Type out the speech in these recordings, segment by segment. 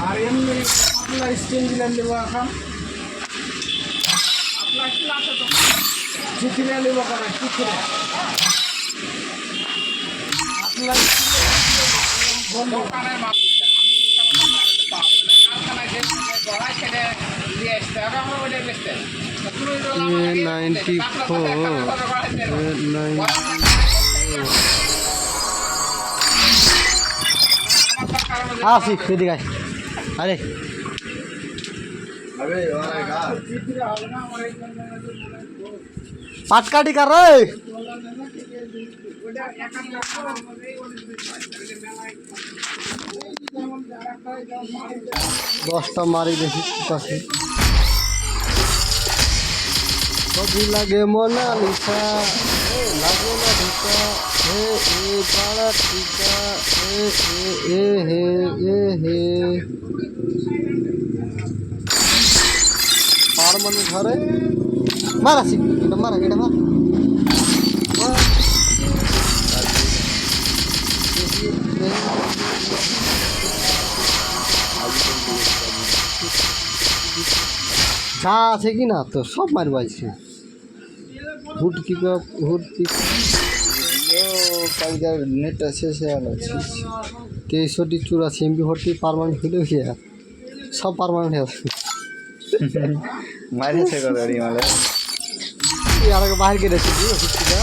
আর এমনি আপনার স্টিম দিলেন দেব এখন আপনার কি আছে তো চিঠিলে নেব করে চিঠিলে আপনার দোকানের মাধ্যমে আমি কারখানায় যে গড়াই ছেড়ে দিয়ে আসতে হবে আমরা ওইটা বেচতে আসি এদিকে আরে পাটকাটি কার রে 10টা মারি দেখি কাছে কবি লাগে মোনালিসা লাগে না ঢুকা হে এ পাড়া টিকা এ হে পার মানে ঘরে মারাছি এটা মারা এটা মার যা আছে কি না তো সব মারবো আজকে হুড কি কালকার নেট আছে সে আলাদা 2384 MP40 পারমানেন্ট হইলে সব পারমানেন্ট আছে মারিছে করি মালে আর আগে বাইরে কেটেছি ওষুধটা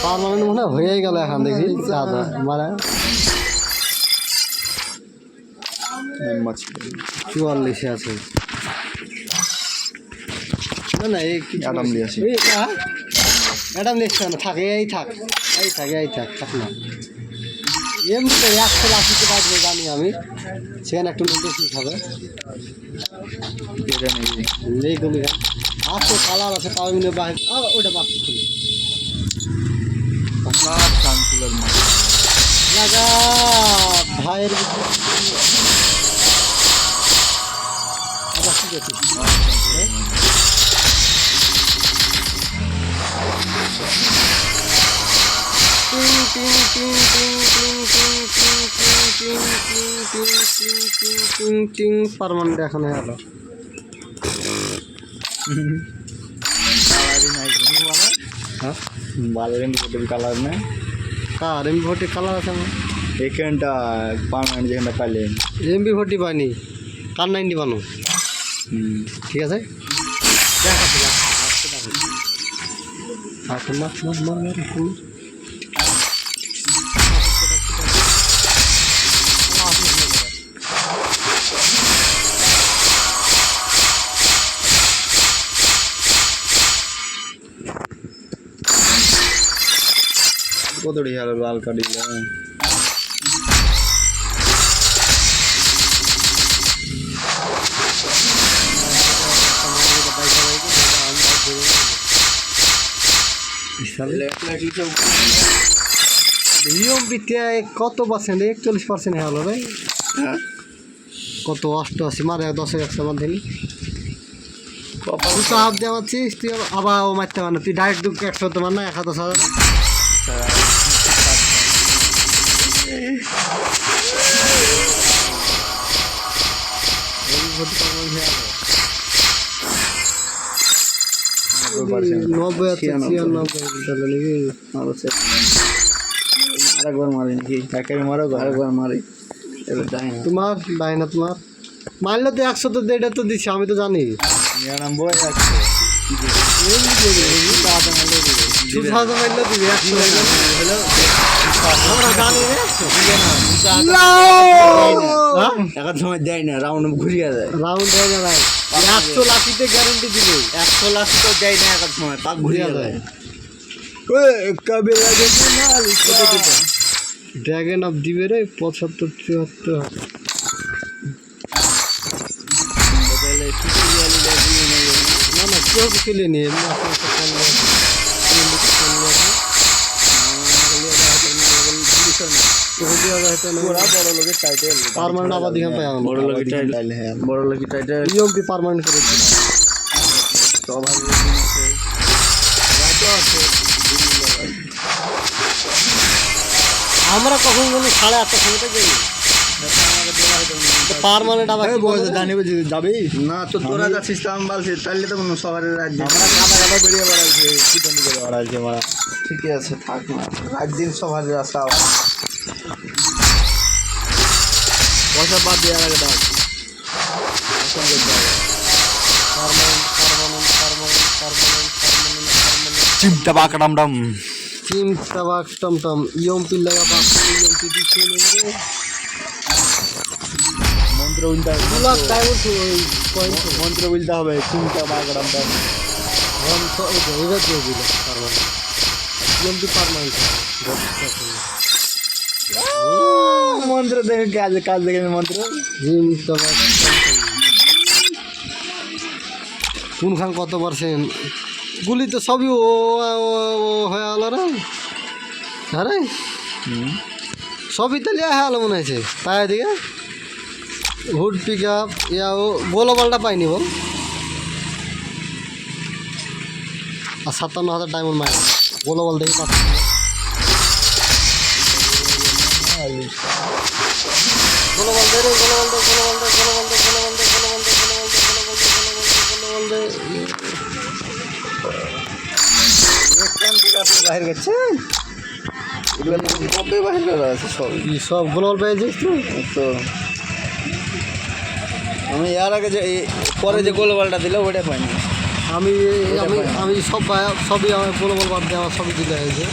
পারমানেন্ট মনে হয়ে গেল এখন দেখি দাদা মারা 44 আছে না না এই অ্যাডাম লিয়াছি অ্যাডাম লিখছে না থাকে এই থাক থাক না এমনি তো 180 বাজবে জানি আমি সেখানে একটু বেশি খাবে এইগুলি আছে কালার আছে তাও মিলে বাইরে ওটা বাচ্চা শান্তিলার মাছ লাগা ভাইয়ের ঠিক আছে পারমানেন্ট এখন হলো হ্যাঁ বালের কালার না কার MP40 কালার আছে আমার এখানটা পার্মানেন্ট যেখানটা পাইলেন MP40 পাইনি কার 90 বানো ঠিক আছে দেখাচ্ছি কত ঢিয়ার লাল কাটিলে কত পার্সেন্ট 41% হলো ভাই কত 88 মারে 10 মার দিলি হাফ দিয়ে মারছিস তুই আবার ও মারতে পার না তুই ডাইরেক্ট 100 মার না 1000 আরেকবার মারি নাকি আরেকবার মারি তোমার বাই না তোমার মারলে তো 100 তো এটা তো দিচ্ছি আমি তো জানি 99 দেয় না রাউন্ড ঘুরিয়ে যায় রাউন্ড হয়ে যায় 100 লাখিতে গ্যারান্টি দিবে 100 লাখ তো দেয় না এক সময় পাক ঘুরিয়ে যায় কবে লাগে না ড্রাগন অফ দিবে রে 75 74 না না কেউ খেলে নিয়ে পারমানেন্ট আবার দিকে পাই বড় লোকের টাইটেল হ্যাঁ বড় লোকের টাইটেল ইএমপি পারমানেন্ট করে দিই সবাই আছে আমরা কখন কোনো 8:30টার সময়তে যাই পারমানেন্ট আবার কি বলছে? যাবি না তো তোরা যাচ্ছিস তো আমি বলছি তাহলে তো কোনো শহরের রাজ্য আমরা কাদা কাদা বেরিয়ে বেড়াইছে চিকন করে বেড়াইছে মারা ঠিকই আছে থাক না রাত দিন শহরের রাস্তা পয়সা বাদ দিয়ে আগে ডাক চিমটা বাকড়াম ডাম চিমটা বাক টমটম ইয়মপি লাগা বাক ইয়মপি দিছে নেবে মন্ত্র উল্টা ব্লক টাইম তো ওই পয়েন্ট মন্ত্র উল্টা হবে চিমটা বাকড়াম ডাম हम तो इधर जो भी परमानेंट इयमपि परमानेंट মন্ত্র দেখে কাজ দেখে মন্ত্র চিমটা বাক কোনখান কত পার্সেন্ট গুলি তো সবই ও হয়ে গেল রে আরে সবই তো লিয়া হয়ে গেল মনে হয়েছে তাই দিকে হুড পিক আপ ইয়া ও গোলবালটা পাইনি বল আর 57,000 ডায়মন্ড মাইল গোলবাল দেখে পাচ্ছি গোলবাল দে রে গোলবাল দে গোলবাল দে গোলবাল দে গোলবাল দে গোলবাল দে গোলবাল দে বাইরে গেছে কবে বাইরে করা আছে সব সব গোলবাল পেয়েছিস তুই তো আমি এর আগে যে পরে যে গোলবালটা দিল ওটা পাইনি আমি আমি আমি সবই আমার গোলবাল বাদ দিয়ে আমার সবই দিতে হয়েছে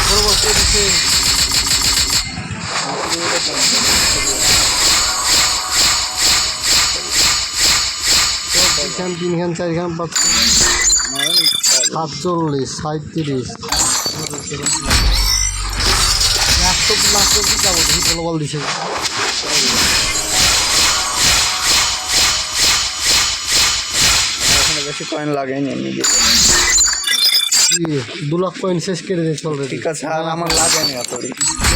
গোলবাল কে দিচ্ছে এখান 3খান 4খান 5খান 47 37 100 লাখ কি যাবো দেখি গোলবাল দিছে বেশি কয়েন লাগেনি আমি 2 লাখ কয়েন শেষ করে দিয়েছে অলরেডি ঠিক আছে আর আমার লাগেনি এত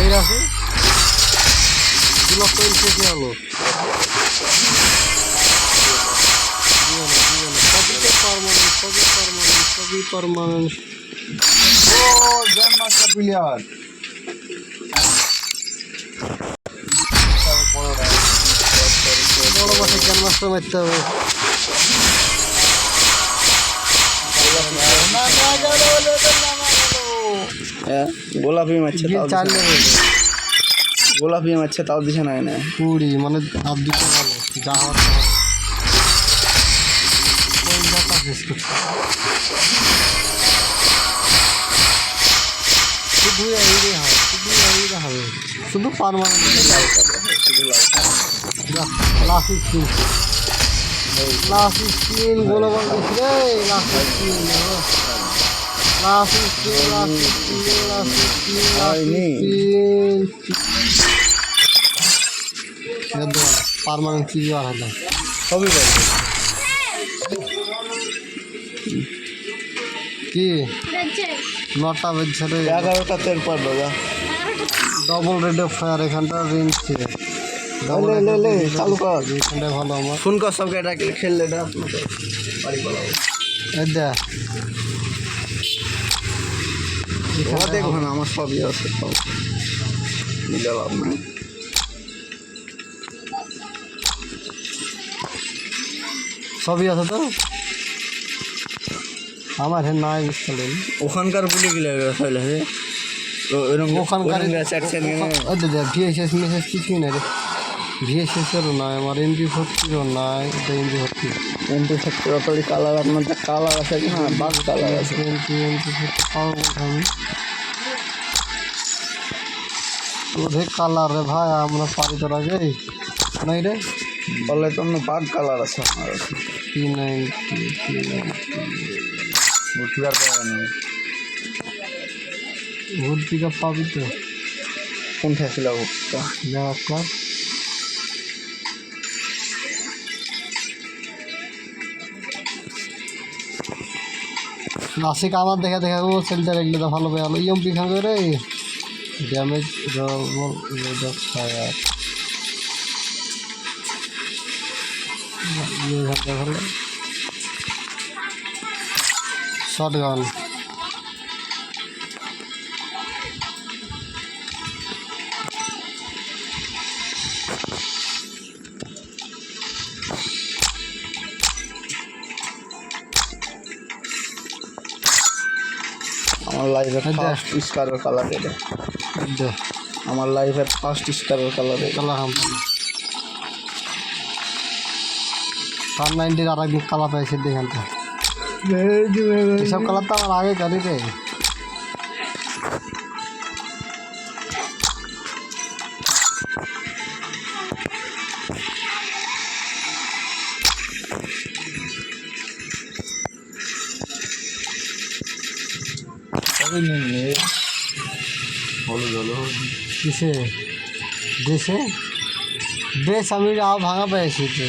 এই আছে 2 লাখ কয়েন শেষ হয়ে গেল সবই পারমানেন্ট ও গ্র্যান্ড মাস্টার প্লেয়ার বড় মাসে জ্ঞান মাস্টার মারতে হবে গোলাপি মারছে তাও চার লেভেল গোলাপি মারছে তাও দিছে না 20 মানে আর দিতে ভালো যা হওয়ার তা হবে কয়েন ডাটা শেষ করছে শুধু এই হবে শুধু পারমানেন্ট লাস্ট স্ক্রিন গোলবাল দিছি রে লাস্ট স্ক্রিন পারমানেন্ট কি আর হলো সবই বলছে কি 9টা বেজছে রে 11টা তেল পড়লো যা ডবল রেড অফ ফায়ার এখানটা রেঞ্জ ছিল লে চালু কর এখানটা ভালো আমার ফোন কর সবকে এটা খেললে এটা আপনাদের বাড়ি পালাবো এটা ও দেখো না আমার সবই আছে সব মিলে লাভ নাই সবই আছে তো আমার হ্যাঁ নাই বুঝতে ওখানকার বলে গেলে ফেলে হে এরকম ওখানকার ভিএসএস মেসেজ কিছুই নাই রে ভিএসএসেরও নাই আমার MP40 নাই এটা MP40 MP40 কালার আপনার কালার আছে কি না বাস কালার আছে MP40 পাবো আমি ওদের কালার রে ভাই আমরা পারি তোর আগে নাই রে বলে তো বাগ কালার আছে আপনার কাছে বুঝতে পারবেন না ভোট পিক আপ পাবি তো কোনটা ছিল ভোটটা যাওয়া ক্লাস নাসিক আমার দেখা ও সেলটা রাখলে তো ভালো পেয়ে গেল ইএমপি খাবে রে ড্যামেজ ফায়ার ভালো শর্ট গান আমার লাইফের ফার্স্ট স্কারের কালার এটা। দে আমার লাইফের ফার্স্ট স্কারের কালার এটা। কালার হাম তার 90 আর একদিন কালার পাইছে দেখেন তো এসব কালার তো আমার আগে জানি রে তবে নিয়ে হলুদ হলো কিসে ড্রেসে ড্রেস আমি ভাঙা পেয়েছি তো